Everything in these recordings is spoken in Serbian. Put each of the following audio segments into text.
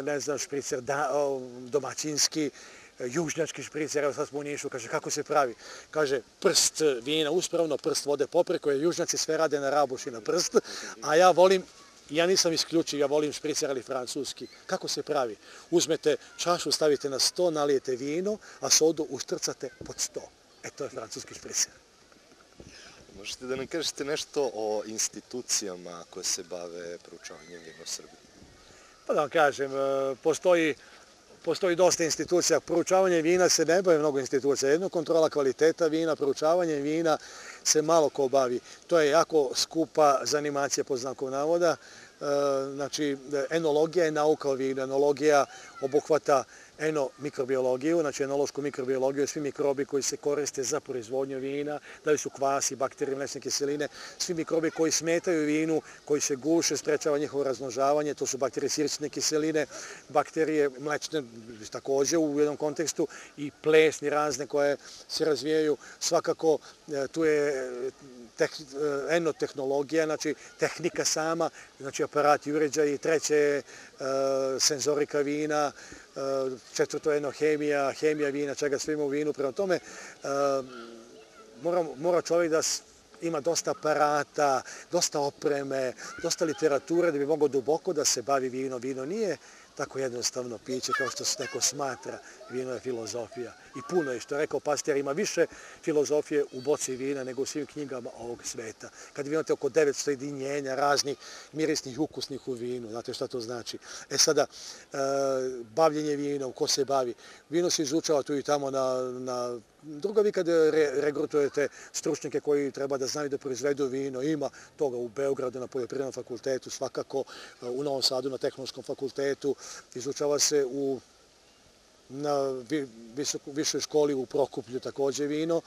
ne znam, špricer domaćinski, južnjački špricer, evo sad smo u Nišu, kaže kako se pravi? Kaže prst vina uspravno, prst vode popreko, jer južnjaci sve rade na rabuš i na prst, a ja nisam isključiv, ja volim špricer, ali francuski. Kako se pravi? Uzmete čašu, stavite na sto, nalijete vino, a sodu uštrcate pod sto. To je francuski špricer. Možete da nam kažete nešto o institucijama koje se bave proučavanjem vina u Srbiji? Pa da vam kažem, postoji dosta institucija. Proučavanje vina se ne bavi mnogo institucija. Jedno kontrola kvaliteta vina, proučavanje vina se malo ko bavi. To je jako skupa zanimacija pod znakom navoda. Znači, enologija je nauka o vinu. Enologija obuhvata enomikrobiologiju, znači enološku mikrobiologiju, svi mikrobi koji se koriste za proizvodnju vina, da li su kvasi, bakterije, mlečne kiseline, svi mikrobi koji smetaju vinu, koji se guše, sprečava njihovo razmnožavanje, to su bakterije sirćne kiseline, bakterije mlečne također u jednom kontekstu i plesni razne koje se razvijaju. Svakako tu je enotehnologija, znači tehnika sama, znači aparati, uređaji, treće je senzorika vina, četvrto je enohemija, hemija vina, čega sve ima u vinu. Prema tome, mora čovjek da ima dosta aparata, dosta opreme, dosta literature da bi mogao duboko da se bavi vino. Vino nije tako jednostavno piće kao što se neko smatra. Vino je filozofija. I puno je, što je rekao Pasteur, ima više filozofije u boci vina nego u svim knjigama ovog sveta. Kad vi imate oko 900 jedinjenja raznih mirisnih, ukusnih u vinu, znate šta to znači. Sada, bavljenje vinom, ko se bavi? Vino se izučava tu i tamo na drugo, vi kad regrutujete stručnjake koji treba da znaju da proizvedu vino, ima toga u Beogradu na Poljoprivrednom fakultetu, svakako u Novom Sadu na Tehnološkom fakultetu, izučava se na višoj školi u Prokuplju također vino,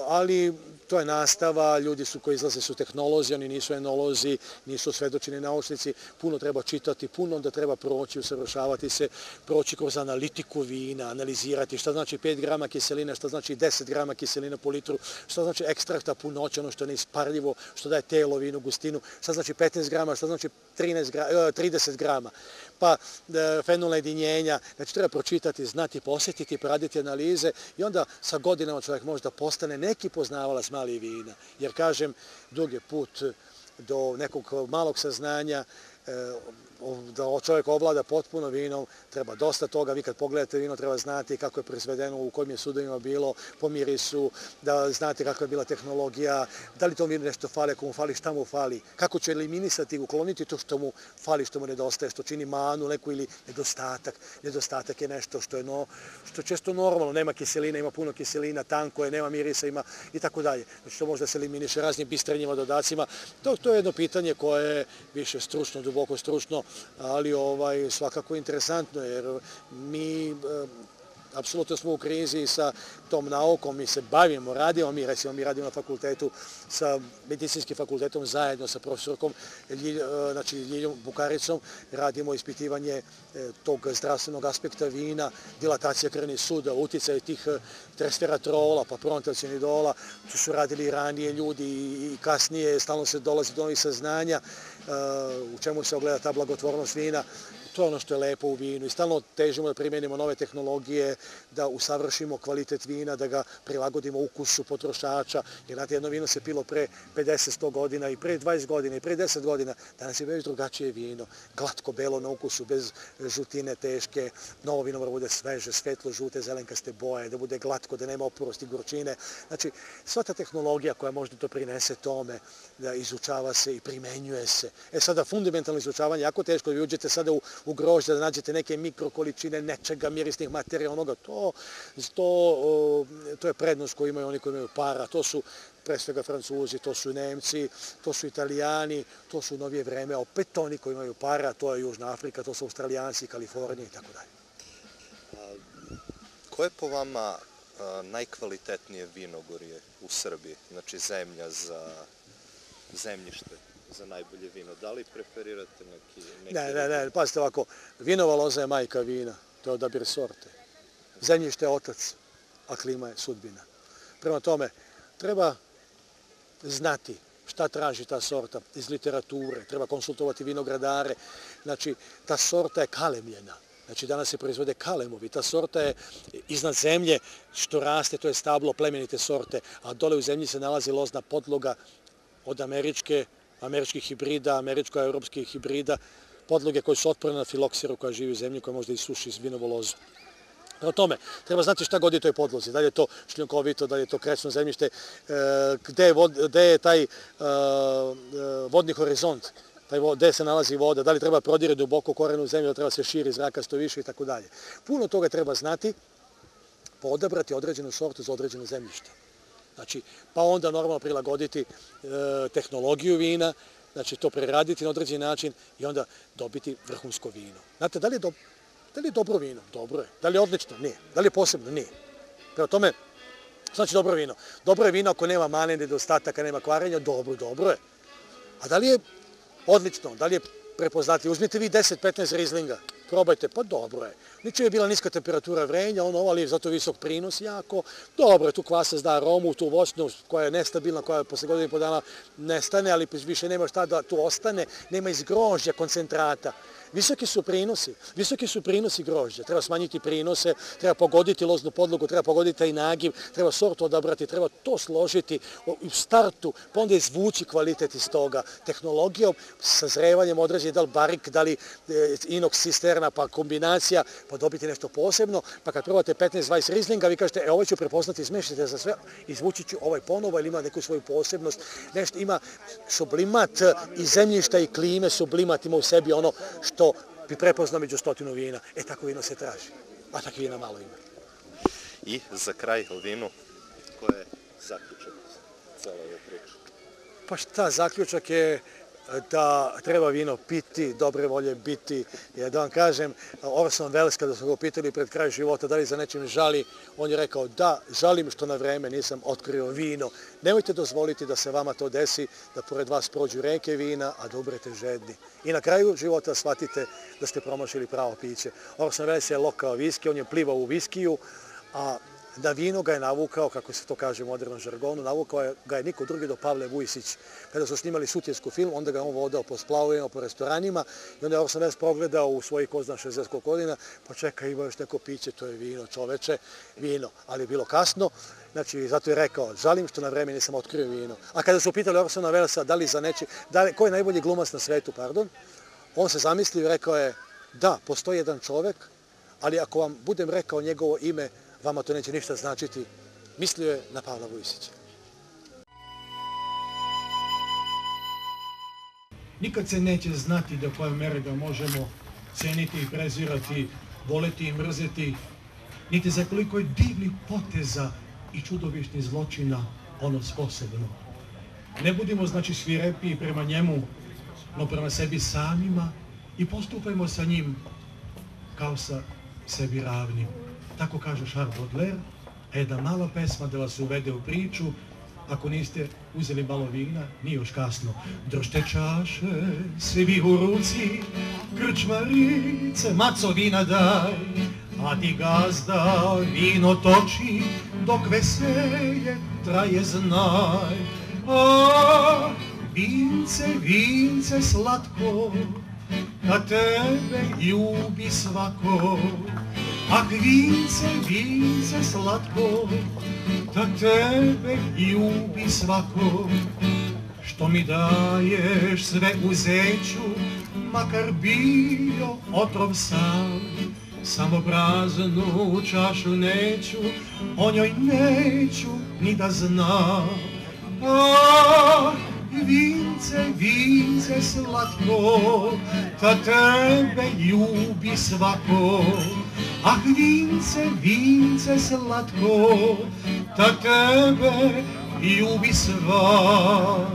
ali to je nastava, ljudi koji izlaze su tehnolozi, oni nisu enolozi, nisu svedočeni naučnici, puno treba čitati, puno onda treba proći, usavršavati se, proći kroz analitiku vina, analizirati šta znači 5 grama kiseline, šta znači 10 grama kiseline po litru, šta znači ekstrakta punoće, ono što je neisparljivo, što daje telo vinu, gustinu, šta znači 15 grama, šta znači 30 grama, pa fenolna jedinjenja, znači treba pročitati, znati, posjetiti, poraditi analize i onda sa godinama čovjek možda postane neki poznavalac malih vina. Jer kažem, dug je put do nekog malog saznanja, da čovjek ovlada potpuno vinom, treba dosta toga. Vi kad pogledate vino treba znati kako je proizvedeno, u kojim je sudovima bilo, po mirisu, da znate kakva je bila tehnologija, da li tom vinu nešto fali, ako mu fali, šta mu fali, kako će eliminisati, ukloniti to što mu fali, što mu nedostaje, što čini manu neku ili nedostatak. Nedostatak je nešto što je često normalno, nema kiselina, ima puno kiselina, tanko je, nema mirisa, ima i tako dalje. Znači to možda se eliminiše raznim bistrenjima, dodacima. To je jedno pitanje koje je više stručno, duboko stručno, ali svakako interesantno, jer mi apsolutno smo u krizi sa tom naukom, mi se bavimo, radimo, mi radimo na fakultetu sa medicinskim fakultetom zajedno sa profesorkom Ljiljom Bukaricom, radimo ispitivanje tog zdravstvenog aspekta vina, dilatacija krvnih sudova, uticaj tih resveratrola, pa proantalcionidola, to su radili ranije ljudi i kasnije, stalno se dolazi do novih saznanja u čemu se ogleda ta blagotvornost vina. To je ono što je lepo u vinu i stalno težimo da primjenimo nove tehnologije, da usavršimo kvalitet vina, da ga prilagodimo ukusu potrošača. Jer znate, jedno vino se pilo pre 50-100 godina i pre 20 godina i pre 10 godina. Danas je već drugačije vino, glatko, belo na ukusu, bez žutine teške. Novo vino mora bude sveže, svetlo, žute, zelenkaste boje, da bude glatko, da nema oporosti, gorčine. Znači, sva ta tehnologija koja možda to prinese tome, da izučava se i primenjuje se. Sada, fundamentalno izučavanje, jako teško, da vi uđete sada u grožđe, da nađete neke mikrokoličine nečega, mirisnih materija, onoga, to je prednost koju imaju oni koji imaju para, to su pre svega Francuzi, to su Nemci, to su Italijani, to su u novije vreme, opet oni koji imaju para, to je Južna Afrika, to su Australijanci, Kalifornija i tako dalje. Koje je po vama najkvalitetnije vinogorje u Srbiji, znači zemlja za zemljište za najbolje vino? Da li preferirate neki... Ne, pazite ovako, vinova loza je majka vina, to je odabir sorte. Zemljište je otac, a klima je sudbina. Prema tome, treba znati šta traži ta sorta iz literature, treba konsultovati vinogradare. Znači, ta sorta je kalemljena. Znači, danas se proizvode kalemovi. Ta sorta je iznad zemlje što raste, to je stablo plemenite sorte, a dole u zemlji se nalazi lozna podloga od američkih hibrida, američko-europskih hibrida, podloge koje su otporne na filoksiru koja živi u zemlji, koja možda isuši vinovu lozu. O tome, treba znati šta god je toj podlozi, da li je to šljunkovito, da li je to krečno zemljište, gde je taj vodni horizont, gde se nalazi voda, da li treba prodire duboko korenu u zemlju, da treba se širi zrakasto više i tako dalje. Puno toga treba znati, pa odabrati određenu sortu za određeno zemljište. Znači, pa onda normalno prilagoditi tehnologiju vina, znači to preraditi na određen način i onda dobiti vrhunsko vino. Znate, da li je dobro vino? Dobro je. Da li je odlično? Nije. Da li je posebno? Nije. Prema tome, znači dobro vino. Dobro je vino ako nema mane, nedostataka, nema kvarenja, dobro je. A da li je odlično? Da li je prepoznatljivo? Uzmite vi 10-15 rizlinga, probajte, pa dobro je. Niče je bila niska temperatura vrenja, ali je zato visok prinos jako. Dobro je, tu kvasec da aromu, tu voćnu koja je nestabilna, koja posle godinu i po dana nestane, ali više nema šta da tu ostane, nema iz grožđa koncentrata. Visoki su prinosi grožđa, treba smanjiti prinose, treba pogoditi loznu podlogu, treba pogoditi taj nagiv, treba sortu odabrati, treba to složiti u startu, pa onda izvući kvalitet iz toga. Tehnologijom, sazrevanjem određenje, da li barik, da li inox cisterna, pa kombinacija, pa dobiti nešto posebno, pa kad probate 15-20 rizlinga, vi kažete, ovo ću prepoznati, smešite za sve, izvući ću ovaj ponovo, ili ima neku svoju posebnost, nešto ima sublimat i zemljišta i klime, sublimat ima u sebi ono što bi prepoznao među 100 vina. Tako vino se traži, a takvih vina malo ima. I za kraj o vinu, koji je zaključak cele ove priče? Pa šta, zaključak je da treba vino piti, dobre volje biti. Jer da vam kažem, Orson Welles, kada su ga pitali pred kraj života da li za nečim žali, on je rekao da, žalim što na vreme nisam otkrio vino. Nemojte dozvoliti da se vama to desi, da pored vas prođu reke vina, a da umrete žedni. I na kraju života shvatite da ste promašili pravo piće. Orson Welles je lokao viski, on je plivao u viskiju, a na vino ga je navukao, kako se to kaže u modernom žargonu, navukao ga je niko drugi do Pavle Vujsić. Kada su snimali Sutjesku film, onda ga on vodao po splavovima, po restoranima i onda je Orson Welles progledao u svojih ko zna 60 godina, pa čeka, ima još neko piće, to je vino, čoveče, vino. Ali je bilo kasno, znači zato je rekao, žalim što na vreme nisam otkrio vino. A kada su pitali Orsona Wellesa da li za neči, ko je najbolji glumac na svetu, on se zamislio i rekao je, da, postoji jedan čovek, ali ako vam budem rekao njegovo ime, vama to neće ništa značiti. Mislio je na Pavla Vujsića. Nikad se neće znati do koje mere ga možemo ceniti i prezirati, voleti i mrzeti, niti za koliko je divnih poteza i čudovišnih zločina ono sposobno. Ne budimo, znači, svirepiji prema njemu, no prema sebi samima i postupajmo sa njim kao sa sebi ravnim. Tako kaže Charles Baudelaire, a jedna mala pesma da vas uvede u priču, ako niste uzeli malo vina, nije još kasno. Držte čaše, svi u ruci, krčmarice, maco vina daj, a ti gazda vino toči, dok veselje traje znaj. A, vince, vince slatko, kad tebe ljubi svako. Ak vince, vince slatko, da tebe ljubi svako. Što mi daješ sve uzeću, makar bio otrov sam. Samo praznu čašu neću, o njoj neću ni da znam. Ah, vince, vince slatko, da tebe ljubi svako. Ah, vince, vince slatko, da tebe ljubi svako.